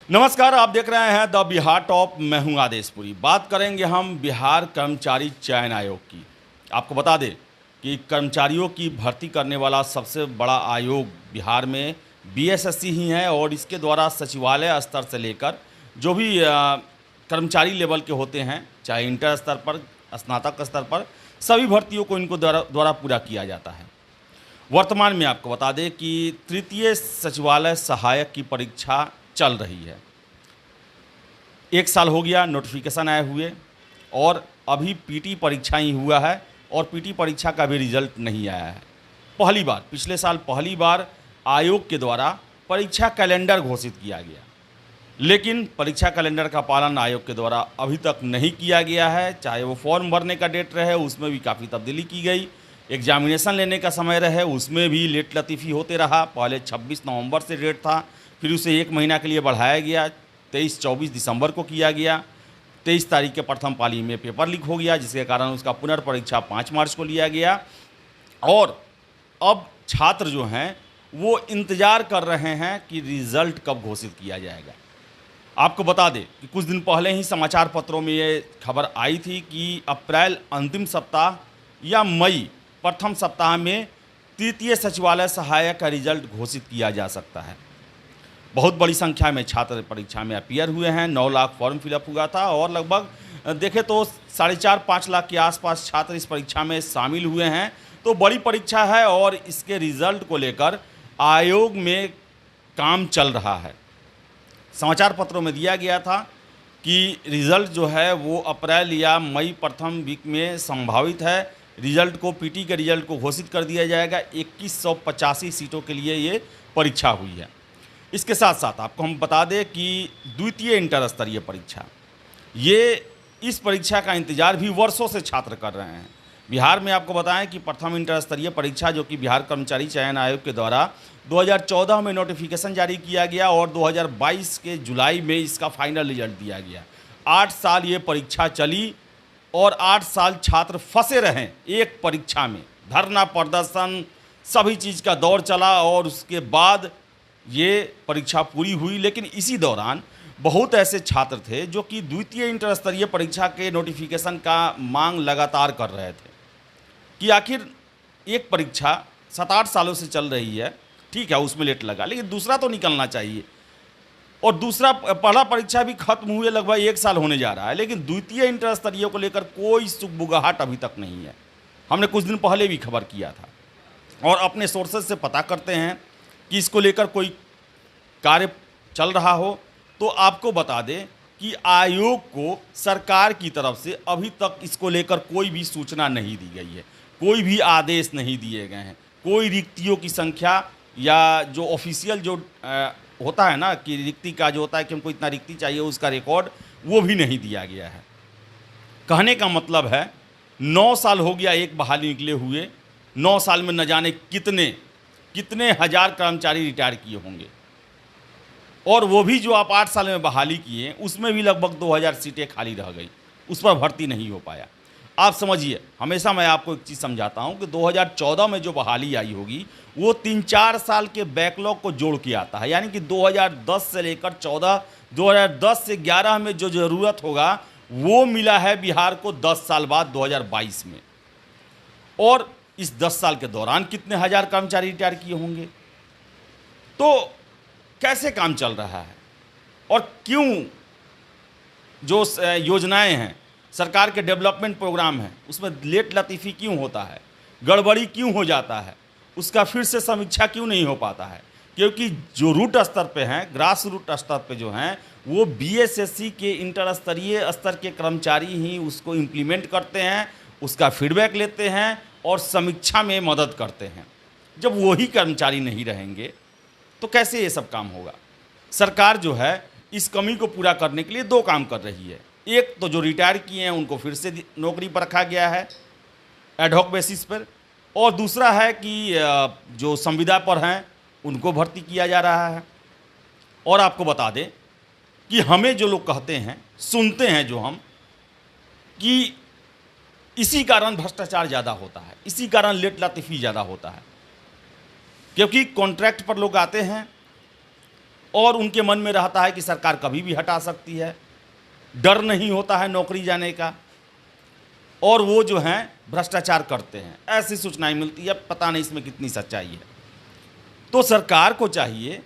नमस्कार, आप देख रहे हैं द बिहार टॉप। मैं हूं आदेशपुरी। बात करेंगे हम बिहार कर्मचारी चयन आयोग की। आपको बता दें कि कर्मचारियों की भर्ती करने वाला सबसे बड़ा आयोग बिहार में बीएसएससी ही है और इसके द्वारा सचिवालय स्तर से लेकर जो भी कर्मचारी लेवल के होते हैं, चाहे इंटर स्तर पर, स्नातक स्तर पर, सभी भर्तियों को इनको द्वारा पूरा किया जाता है। वर्तमान में आपको बता दें कि तृतीय सचिवालय सहायक की परीक्षा चल रही है। 1 साल हो गया नोटिफिकेशन आए हुए और अभी पीटी परीक्षा ही हुआ है और पीटी परीक्षा का भी रिजल्ट नहीं आया है। पिछले साल पहली बार आयोग के द्वारा परीक्षा कैलेंडर घोषित किया गया, लेकिन परीक्षा कैलेंडर का पालन आयोग के द्वारा अभी तक नहीं किया गया है। चाहे वो फॉर्म भरने का डेट रहे, उसमें भी काफ़ी तब्दीली की गई। एग्जामिनेशन लेने का समय रहे, उसमें भी लेट लतीफ़ी होते रहा। पहले 26 नवंबर से डेट था, फिर उसे 1 महीना के लिए बढ़ाया गया, 23-24 दिसंबर को किया गया। 23 तारीख के प्रथम पाली में पेपर लीक हो गया, जिसके कारण उसका पुनर्परीक्षा 5 मार्च को लिया गया। और अब छात्र जो हैं वो इंतज़ार कर रहे हैं कि रिज़ल्ट कब घोषित किया जाएगा। आपको बता दें कि कुछ दिन पहले ही समाचार पत्रों में ये खबर आई थी कि अप्रैल अंतिम सप्ताह या मई प्रथम सप्ताह में तृतीय सचिवालय सहायक का रिजल्ट घोषित किया जा सकता है। बहुत बड़ी संख्या में छात्र परीक्षा में अपीयर हुए हैं। 9 लाख फॉर्म फिलअप हुआ था और लगभग देखें तो 4.5-5 लाख के आसपास छात्र इस परीक्षा में शामिल हुए हैं। तो बड़ी परीक्षा है और इसके रिजल्ट को लेकर आयोग में काम चल रहा है। समाचार पत्रों में दिया गया था कि रिज़ल्ट जो है वो अप्रैल या मई प्रथम वीक में संभावित है। रिज़ल्ट को पीटी के रिज़ल्ट को घोषित कर दिया जाएगा। 2185 सीटों के लिए ये परीक्षा हुई है। इसके साथ साथ आपको हम बता दें कि द्वितीय इंटर स्तरीय परीक्षा, ये इस परीक्षा का इंतज़ार भी वर्षों से छात्र कर रहे हैं। बिहार में आपको बताएं कि प्रथम इंटर स्तरीय परीक्षा जो कि बिहार कर्मचारी चयन आयोग के द्वारा 2014 में नोटिफिकेशन जारी किया गया और 2022 के जुलाई में इसका फाइनल रिजल्ट दिया गया। 8 साल ये परीक्षा चली और 8 साल छात्र फंसे रहें एक परीक्षा में। धरना प्रदर्शन सभी चीज़ का दौर चला और उसके बाद ये परीक्षा पूरी हुई। लेकिन इसी दौरान बहुत ऐसे छात्र थे जो कि द्वितीय इंटर स्तरीय परीक्षा के नोटिफिकेशन का मांग लगातार कर रहे थे कि आखिर एक परीक्षा 7-8 सालों से चल रही है, ठीक है उसमें लेट लगा, लेकिन दूसरा तो निकलना चाहिए। और दूसरा पहला परीक्षा भी खत्म हुए लगभग 1 साल होने जा रहा है, लेकिन द्वितीय इंटर स्तरीय को लेकर कोई सुगबुगाहट अभी तक नहीं है। हमने कुछ दिन पहले भी खबर किया था और अपने सोर्सेज से पता करते हैं कि इसको लेकर कोई कार्य चल रहा हो तो आपको बता दें कि आयोग को सरकार की तरफ से अभी तक इसको लेकर कोई भी सूचना नहीं दी गई है, कोई भी आदेश नहीं दिए गए हैं। कोई रिक्तियों की संख्या या जो ऑफिशियल जो होता है ना कि रिक्ति का जो होता है कि हमको इतना रिक्ति चाहिए, उसका रिकॉर्ड वो भी नहीं दिया गया है। कहने का मतलब है 9 साल हो गया एक बहाली निकले हुए। 9 साल में न जाने कितने हज़ार कर्मचारी रिटायर किए होंगे और वो भी जो आप 8 साल में बहाली किए उसमें भी लगभग 2000 सीटें खाली रह गई, उस पर भर्ती नहीं हो पाया। आप समझिए, हमेशा मैं आपको एक चीज़ समझाता हूँ कि 2014 में जो बहाली आई होगी वो 3-4 साल के बैकलॉग को जोड़ के आता है। यानी कि 2010 से लेकर 14, 2010 से 11 में जो ज़रूरत होगा वो मिला है बिहार को 10 साल बाद 2022 में। और इस 10 साल के दौरान कितने हज़ार कर्मचारी रिटायर किए होंगे। तो कैसे काम चल रहा है और क्यों जो योजनाएं हैं, सरकार के डेवलपमेंट प्रोग्राम हैं, उसमें लेट लतीफ़ी क्यों होता है, गड़बड़ी क्यों हो जाता है, उसका फिर से समीक्षा क्यों नहीं हो पाता है। क्योंकि जो रूट स्तर पे हैं, ग्रास रूट स्तर पे जो हैं, वो बीएसएससी के इंटर स्तरीय स्तर के कर्मचारी ही उसको इम्प्लीमेंट करते हैं, उसका फीडबैक लेते हैं और समीक्षा में मदद करते हैं। जब वही कर्मचारी नहीं रहेंगे तो कैसे ये सब काम होगा। सरकार जो है इस कमी को पूरा करने के लिए 2 काम कर रही है। एक तो जो रिटायर किए हैं उनको फिर से नौकरी पर रखा गया है एडहॉक बेसिस पर, और दूसरा है कि जो संविदा पर हैं उनको भर्ती किया जा रहा है। और आपको बता दें कि हमें जो लोग कहते हैं, सुनते हैं जो हम, कि इसी कारण भ्रष्टाचार ज़्यादा होता है, इसी कारण लेट लतीफ़ी ज़्यादा होता है। क्योंकि कॉन्ट्रैक्ट पर लोग आते हैं और उनके मन में रहता है कि सरकार कभी भी हटा सकती है, डर नहीं होता है नौकरी जाने का, और वो जो हैं भ्रष्टाचार करते हैं, ऐसी सूचनाएं मिलती है। पता नहीं इसमें कितनी सच्चाई है। तो सरकार को चाहिए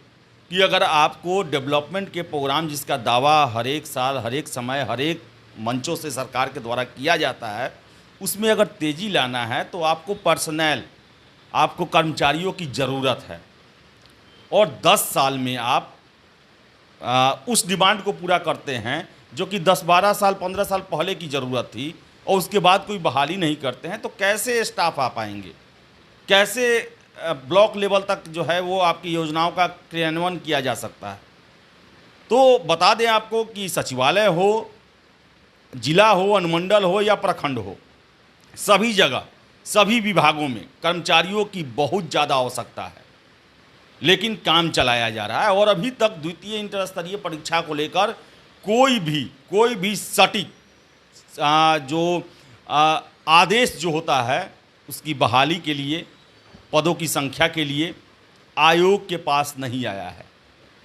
कि अगर आपको डेवलपमेंट के प्रोग्राम जिसका दावा हर एक साल, हर एक समय, हर एक मंचों से सरकार के द्वारा किया जाता है, उसमें अगर तेज़ी लाना है तो आपको पर्सनल, आपको कर्मचारियों की ज़रूरत है। और 10 साल में आप उस डिमांड को पूरा करते हैं जो कि 10-12 साल, 15 साल पहले की ज़रूरत थी, और उसके बाद कोई बहाली नहीं करते हैं, तो कैसे स्टाफ आ पाएंगे? कैसे ब्लॉक लेवल तक जो है वो आपकी योजनाओं का क्रियान्वयन किया जा सकता है? तो बता दें आपको कि सचिवालय हो, जिला हो, अनुमंडल हो या प्रखंड हो, सभी जगह, सभी विभागों में कर्मचारियों की बहुत ज़्यादा आवश्यकता है, लेकिन काम चलाया जा रहा है। और अभी तक द्वितीय इंटर स्तरीय परीक्षा को लेकर कोई भी सटीक जो आदेश जो होता है उसकी बहाली के लिए, पदों की संख्या के लिए आयोग के पास नहीं आया है।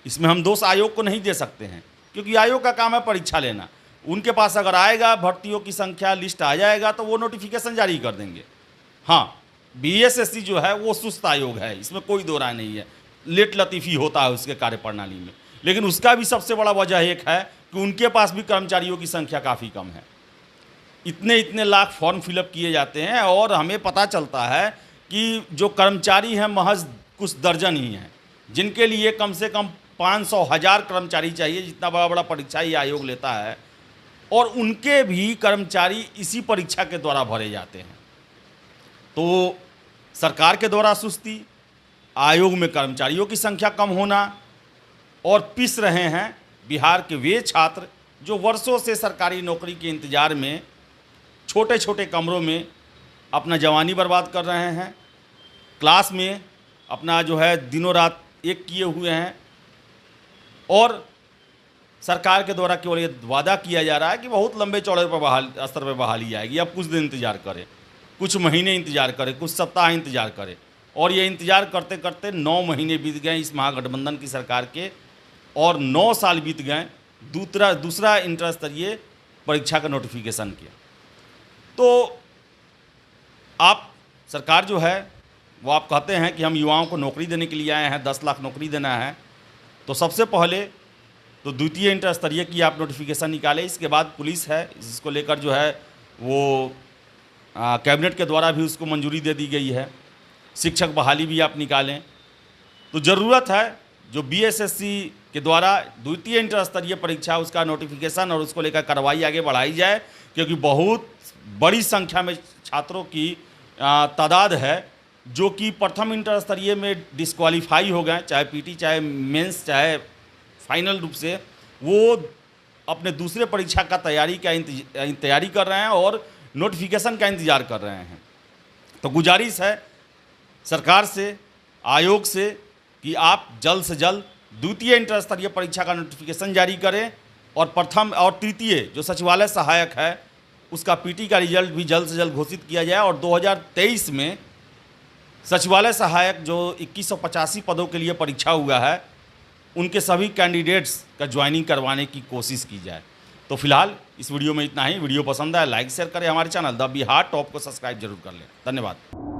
इसमें हम दोष आयोग को नहीं दे सकते हैं, क्योंकि आयोग का काम है परीक्षा लेना। उनके पास अगर आएगा, भर्तियों की संख्या लिस्ट आ जाएगा तो वो नोटिफिकेशन जारी कर देंगे। हाँ, बीएसएससी जो है वो सुस्त आयोग है, इसमें कोई दो राय नहीं है, लेट लतीफ़ी होता है उसके कार्यप्रणाली में। लेकिन उसका भी सबसे बड़ा वजह एक है कि उनके पास भी कर्मचारियों की संख्या काफ़ी कम है। इतने लाख फॉर्म फिलअप किए जाते हैं और हमें पता चलता है कि जो कर्मचारी हैं महज कुछ दर्जन ही हैं, जिनके लिए कम से कम 500,000 कर्मचारी चाहिए, जितना बड़ा परीक्षा ये आयोग लेता है, और उनके भी कर्मचारी इसी परीक्षा के द्वारा भरे जाते हैं। तो सरकार के द्वारा सुस्ती, आयोग में कर्मचारियों की संख्या कम होना, और पिस रहे हैं बिहार के वे छात्र जो वर्षों से सरकारी नौकरी के इंतज़ार में छोटे छोटे कमरों में अपना जवानी बर्बाद कर रहे हैं, क्लास में अपना जो है दिनों रात एक किए हुए हैं, और सरकार के द्वारा केवल ये वादा किया जा रहा है कि बहुत लंबे चौड़े पर स्तर पर बहाली आएगी। अब कुछ दिन इंतज़ार करें, कुछ महीने इंतज़ार करें, कुछ सप्ताह इंतज़ार करें। और ये इंतज़ार करते करते 9 महीने बीत गए इस महागठबंधन की सरकार के, और 9 साल बीत गए दूसरा इंटर स्तरीय परीक्षा का नोटिफिकेशन किया। तो आप सरकार जो है वो आप कहते हैं कि हम युवाओं को नौकरी देने के लिए आए हैं, 10 लाख नौकरी देना है, तो सबसे पहले तो द्वितीय इंटर स्तरीय की आप नोटिफिकेशन निकालें। इसके बाद पुलिस है, इसको लेकर जो है वो कैबिनेट के द्वारा भी उसको मंजूरी दे दी गई है। शिक्षक बहाली भी आप निकालें। तो ज़रूरत है जो बीएसएससी के द्वारा द्वितीय इंटर स्तरीय परीक्षा, उसका नोटिफिकेशन और उसको लेकर कार्रवाई आगे बढ़ाई जाए, क्योंकि बहुत बड़ी संख्या में छात्रों की तादाद है जो कि प्रथम इंटर स्तरीय में डिस्क्वालीफाई हो गए, चाहे पीटी, चाहे मेंस, चाहे फाइनल रूप से, वो अपने दूसरे परीक्षा का तैयारी कर रहे हैं और नोटिफिकेशन का इंतज़ार कर रहे हैं। तो गुजारिश है सरकार से, आयोग से, कि आप जल्द से जल्द द्वितीय इंटर स्तरीय परीक्षा का नोटिफिकेशन जारी करें, और प्रथम और तृतीय जो सचिवालय सहायक है उसका पीटी का रिजल्ट भी जल्द से जल्द घोषित किया जाए, और 2023 में सचिवालय सहायक जो 2185 पदों के लिए परीक्षा हुआ है, उनके सभी कैंडिडेट्स का ज्वाइनिंग करवाने की कोशिश की जाए। तो फिलहाल इस वीडियो में इतना ही। वीडियो पसंद आए लाइक शेयर करें, हमारे चैनल द बिहार टॉप को सब्सक्राइब जरूर कर लें। धन्यवाद।